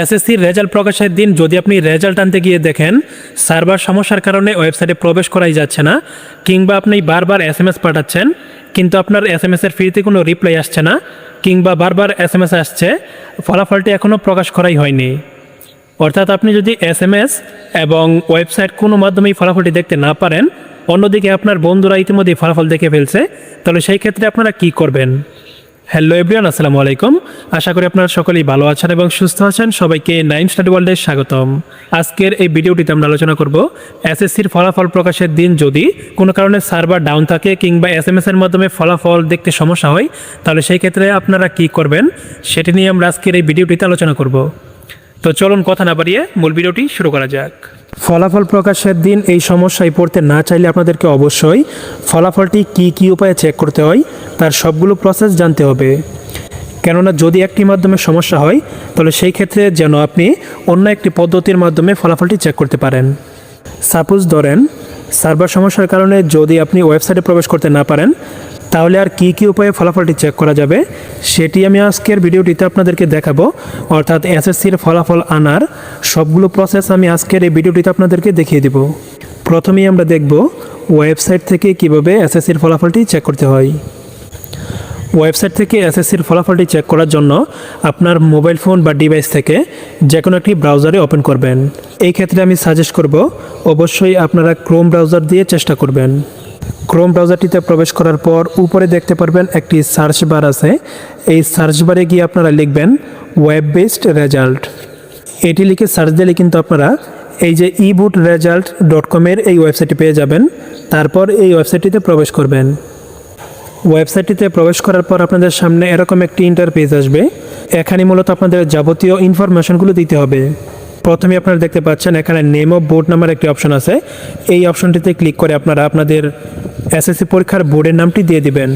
এসএসসির রেজাল্ট প্রকাশের দিন যদি আপনি রেজাল্ট আনতে গিয়ে দেখেন সার্ভার সমস্যার কারণে ওয়েবসাইটে প্রবেশ করাই যাচ্ছে না, কিংবা আপনি বারবার এসএমএস পাঠাচ্ছেন কিন্তু আপনার এসএমএসের ফ্রিতে কোনো রিপ্লাই আসছে না, কিংবা বারবার এসএমএস আসছে ফলাফলটি এখনও প্রকাশ করাই হয়নি। অর্থাৎ আপনি যদি এসএমএস এবং ওয়েবসাইট কোনো মাধ্যমেই ফলাফলটি দেখতে না পারেন, অন্যদিকে আপনার বন্ধুরা ইতিমধ্যেই ফলাফল দেখে ফেলছে, তাহলে সেই ক্ষেত্রে আপনারা কি করবেন? হ্যালো এভরিওয়ান, আসসালামু আলাইকুম। আশা করি আপনারা সকলেই ভালো আছেন এবং সুস্থ আছেন। সবাইকে নাইম স্টাডি ওয়ার্ল্ডে স্বাগতম। আজকের এই ভিডিওটিতে আমরা আলোচনা করব এসএসসির ফলাফল প্রকাশের দিন যদি কোনো কারণে সার্ভার ডাউন থাকে কিংবা এসএমএসের মাধ্যমে ফলাফল দেখতে সমস্যা হয়, তাহলে সেই ক্ষেত্রে আপনারা কি করবেন সেটি নিয়ে আমরা আজকের এই ভিডিওটিতে আলোচনা করব। তো চলুন কথা না বাড়িয়ে মূল ভিডিওটি শুরু করা যাক। ফলাফল প্রকাশের দিন এই সমস্যায় পড়তে না চাইলে আপনাদেরকে অবশ্যই ফলাফলটি কী উপায়ে চেক করতে হয় তার সবগুলো প্রসেস জানতে হবে। কেননা যদি একটি মাধ্যমে সমস্যা হয় তাহলে সেই ক্ষেত্রে যেন আপনি অন্য একটি পদ্ধতির মাধ্যমে ফলাফলটি চেক করতে পারেন। সাপোজ ধরেন সার্ভার সমস্যার কারণে যদি আপনি ওয়েবসাইটে প্রবেশ করতে না পারেন, তাহলে আর কী উপায়ে ফলাফলটি চেক করা যাবে সেটি আমি আজকের ভিডিওটিতে আপনাদেরকে দেখাবো। অর্থাৎ এসএসসির ফলাফল আনার সবগুলো প্রসেস আমি আজকের এই ভিডিওটিতে আপনাদেরকে দেখিয়ে দেব। প্রথমেই আমরা দেখব ওয়েবসাইট থেকে কিভাবে এসএসসির ফলাফলটি চেক করতে হয়। ওয়েবসাইট থেকে এসএসসির ফলাফলটি চেক করার জন্য আপনার মোবাইল ফোন বা ডিভাইস থেকে যে কোনো একটি ব্রাউজারে ওপেন করবেন। এই ক্ষেত্রে আমি সাজেস্ট করব অবশ্যই আপনারা ক্রোম ব্রাউজার দিয়ে চেষ্টা করবেন। ক্রোম ব্রাউজারটিতে প্রবেশ করার পর উপরে দেখতে পারবেন একটি সার্চ বার আছে। এই সার্চ বারে গিয়ে আপনারা লিখবেন ওয়েব বেসড রেজাল্ট। এটি লিখে সার্চ দিলে কিন্তু আপনারা এই যে ebootresult.com এই ওয়েবসাইটটি পেয়ে যাবেন। তারপর এই ওয়েবসাইটটিতে প্রবেশ করবেন। ওয়েবসাইটটিতে প্রবেশ করার পর আপনাদের সামনে এরকম একটি ইন্টারপেজ আসবে। এখানে মূলত আপনাদের যাবতীয় ইনফরমেশনগুলো দিতে হবে। প্রথমে আপনারা দেখতে পাচ্ছেন এখানে নেম অফ বোর্ড নামের একটি অপশন আছে। এই অপশনটিতে ক্লিক করে আপনারা আপনাদের এসএসসি পরীক্ষার বোর্ডের নামটি দিয়ে দিবেন।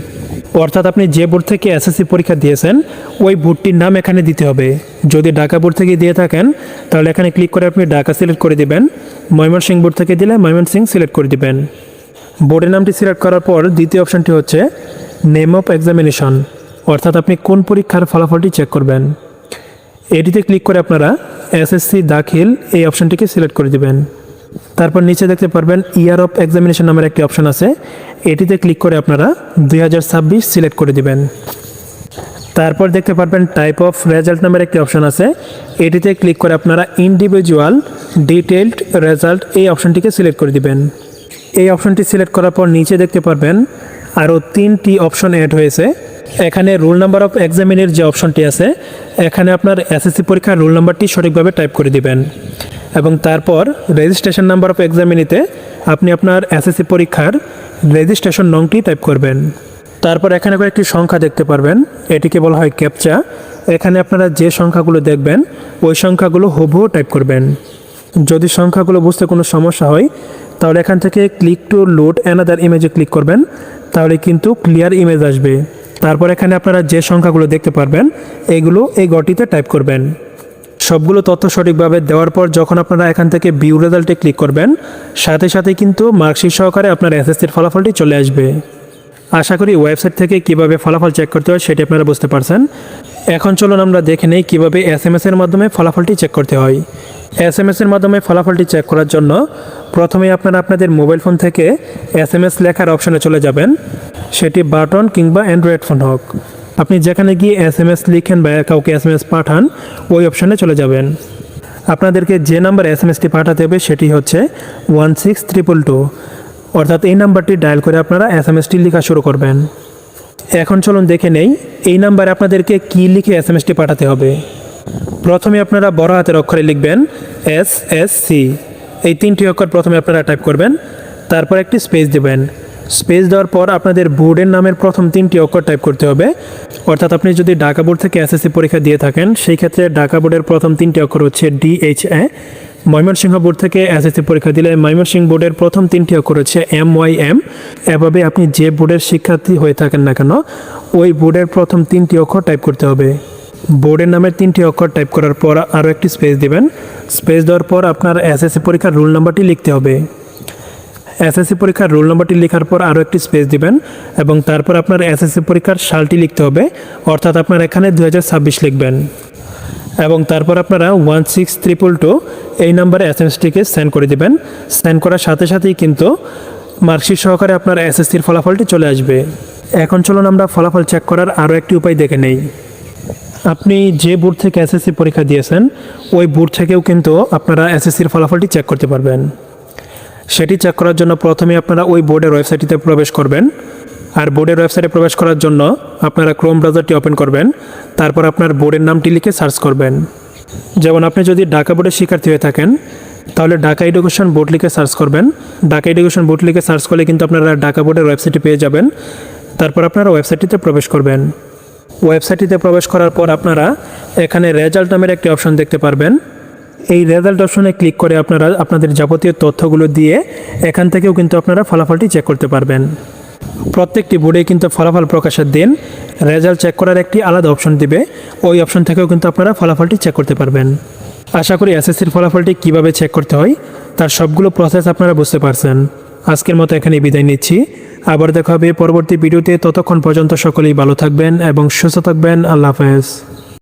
অর্থাৎ আপনি যে বোর্ড থেকে এসএসসি পরীক্ষা দিয়েছেন ওই বোর্ডটির নাম এখানে দিতে হবে। যদি ঢাকা বোর্ড থেকে দিয়ে থাকেন তাহলে এখানে ক্লিক করে আপনি ঢাকা সিলেক্ট করে দিবেন। ময়মনসিংহ বোর্ড থেকে দিলে ময়মনসিংহ সিলেক্ট করে দিবেন। বোর্ডের নামটি সিলেক্ট করার পর দ্বিতীয় অপশনটি হচ্ছে নেম অফ এক্সামিনেশন, অর্থাৎ আপনি কোন পরীক্ষার ফলাফলটি চেক করবেন। এটিতে ক্লিক করে আপনারা এসএসসি দাখিল এই অপশনটিকে সিলেক্ট করে দিবেন। তারপর নিচে দেখতে পারবেন ইয়ার অফ এক্সামিনেশন নামের একটি অপশন আছে। এটিতে ক্লিক করে আপনারা 2026 সিলেক্ট করে দিবেন। তারপর দেখতে পারবেন টাইপ অফ রেজাল্ট নামের একটি অপশন আছে। এটিতে ক্লিক করে আপনারা ইন্ডিভিজুয়াল ডিটেইলড রেজাল্ট এই অপশনটিকে সিলেক্ট করে দিবেন। এই অপশনটি সিলেক্ট করার পর নিচে দেখতে পারবেন আরও 3টি অপশন অ্যাড হয়েছে। এখানে রোল নাম্বার অফ এক্সামিনের যে অপশনটি আছে এখানে আপনার এসএসসি পরীক্ষার রোল নাম্বারটি সঠিকভাবে টাইপ করে দিবেন এবং তারপর রেজিস্ট্রেশন নাম্বার অফ এক্সামিনিতে আপনি আপনার এসএসসি পরীক্ষার রেজিস্ট্রেশন নংটি টাইপ করবেন। তারপর এখানে কয়েকটি সংখ্যা দেখতে পারবেন, এটিকে বলা হয় ক্যাপচা। এখানে আপনারা যে সংখ্যাগুলো দেখবেন ওই সংখ্যাগুলো হুবহু টাইপ করবেন। যদি সংখ্যাগুলো বুঝতে কোনো সমস্যা হয় তাহলে এখান থেকে ক্লিক টু লোড অ্যানাদার ইমেজে ক্লিক করবেন, তাহলে কিন্তু ক্লিয়ার ইমেজ আসবে। তারপর এখানে আপনারা যে সংখ্যাগুলো দেখতে পারবেন এগুলো এই ঘরটিতে টাইপ করবেন। সবগুলো তথ্য সঠিকভাবে দেওয়ার পর যখন আপনারা এখান থেকে ভিউ রেজাল্টে ক্লিক করবেন সাথে সাথে কিন্তু মার্কশিট সহকারে আপনার এসএসসির ফলাফলটি চলে আসবে। আশা করি ওয়েবসাইট থেকে কিভাবে ফলাফল চেক করতে হয় সেটি আপনারা বুঝতে পারছেন। এখন চলুন আমরা দেখে নেই কীভাবে এসএমএসের মাধ্যমে ফলাফলটি চেক করতে হয়। এসএমএসের মাধ্যমে ফলাফলটি চেক করার জন্য প্রথমে আপনারা আপনাদের মোবাইল ফোন থেকে এসএমএস লেখার অপশনে চলে যাবেন, সেটি বাটন কিংবা অ্যান্ড্রয়েড ফোন হোক। আপনি যেখানে গিয়ে এসএমএস লিখেন বা কাউকে এসএমএস পাঠান ওই অপশনে চলে যাবেন। আপনাদেরকে যে নাম্বার এসএমএসটি পাঠাতে হবে সেটি হচ্ছে 16222, অর্থাৎ এই নাম্বারটি ডায়াল করে আপনারা এসএমএসটি লেখা শুরু করবেন। এখন চলুন দেখে নেই এই নাম্বারে আপনাদেরকে কী লিখে এসএমএসটি পাঠাতে হবে। প্রথমে আপনারা বড় হাতের অক্ষরে লিখবেন এসএসসি, এই 3টি অক্ষর প্রথমে আপনারা টাইপ করবেন। তারপর একটি স্পেস দেবেন। স্পেস দেওয়ার পর আপনাদের বোর্ডের নামের প্রথম 3টি অক্ষর টাইপ করতে হবে। অর্থাৎ আপনি যদি ঢাকা বোর্ড থেকে এসএসসি পরীক্ষা দিয়ে থাকেন সেই ক্ষেত্রে ঢাকা বোর্ডের প্রথম 3টি অক্ষর হচ্ছে DHA। ময়মনসিংহ বোর্ড থেকে এসএসসি পরীক্ষা দিলে ময়মনসিংহ বোর্ডের প্রথম 3টি অক্ষর হচ্ছে MYM। এভাবে আপনি যে বোর্ডের শিক্ষার্থী হয়ে থাকেন না কেন ওই বোর্ডের প্রথম 3টি অক্ষর টাইপ করতে হবে। বোর্ডের নামের 3টি অক্ষর টাইপ করার পর আরও একটি স্পেস দেবেন। স্পেস দেওয়ার পর আপনার এসএসসি পরীক্ষার রোল নাম্বারটি লিখতে হবে। এসএসসি পরীক্ষার রোল নাম্বারটি লেখার পর আরও একটি স্পেস দিবেন এবং তারপর আপনার এসএসসি পরীক্ষার সালটি লিখতে হবে। অর্থাৎ আপনার এখানে 2026 লিখবেন। এবং তারপর আপনারা 16322 এই নাম্বারে এসএমএসটিকে সেন্ড করে দিবেন। সেন্ড করার সাথে সাথেই কিন্তু মার্কশিট সহকারে আপনার এসএসসির ফলাফলটি চলে আসবে। এখন চলুন আমরা ফলাফল চেক করার আরও একটি উপায় দেখে নেই। আপনি যে বোর্ড থেকে এসএসসি পরীক্ষা দিয়েছেন ওই বোর্ড থেকেও কিন্তু আপনারা এসএসসির ফলাফলটি চেক করতে পারবেন। সেটি চেক করার জন্য প্রথমে আপনারা ওই বোর্ডের ওয়েবসাইটটিতে প্রবেশ করবেন। আর বোর্ডের ওয়েবসাইটে প্রবেশ করার জন্য আপনারা ক্রোম ব্রাউজারটি ওপেন করবেন। তারপর আপনার বোর্ডের নামটি লিখে সার্চ করবেন। যেমন আপনি যদি ঢাকা বোর্ডের শিক্ষার্থী হয়ে থাকেন তাহলে ঢাকা এডুকেশন বোর্ড লিখে সার্চ করবেন। ঢাকা এডুকেশন বোর্ড লিখে সার্চ করলে কিন্তু আপনারা ঢাকা বোর্ডের ওয়েবসাইটটি পেয়ে যাবেন। তারপর আপনারা ওয়েবসাইটটিতে প্রবেশ করবেন। ওয়েবসাইটটিতে প্রবেশ করার পর আপনারা এখানে রেজাল্ট নামের একটি অপশন দেখতে পারবেন। এই রেজাল্ট অপশনে ক্লিক করে আপনারা আপনাদের যাবতীয় তথ্যগুলো দিয়ে এখান থেকেও কিন্তু আপনারা ফলাফলটি চেক করতে পারবেন। প্রত্যেকটি বোর্ডে কিন্তু ফলাফল প্রকাশের দিন রেজাল্ট চেক করার একটি আলাদা অপশন দিবে। ওই অপশন থেকেও কিন্তু আপনারা ফলাফলটি চেক করতে পারবেন। আশা করি এসএসসির ফলাফলটি কিভাবে চেক করতে হয় তার সবগুলো প্রসেস আপনারা বুঝতে পারছেন। আজকের মতো এখানে বিদায় নিচ্ছি। আবার দেখা হবে পরবর্তী ভিডিওতে। ততক্ষণ পর্যন্ত সকলেই ভালো থাকবেন এবং সুস্থ থাকবেন। আল্লাহ হাফেজ।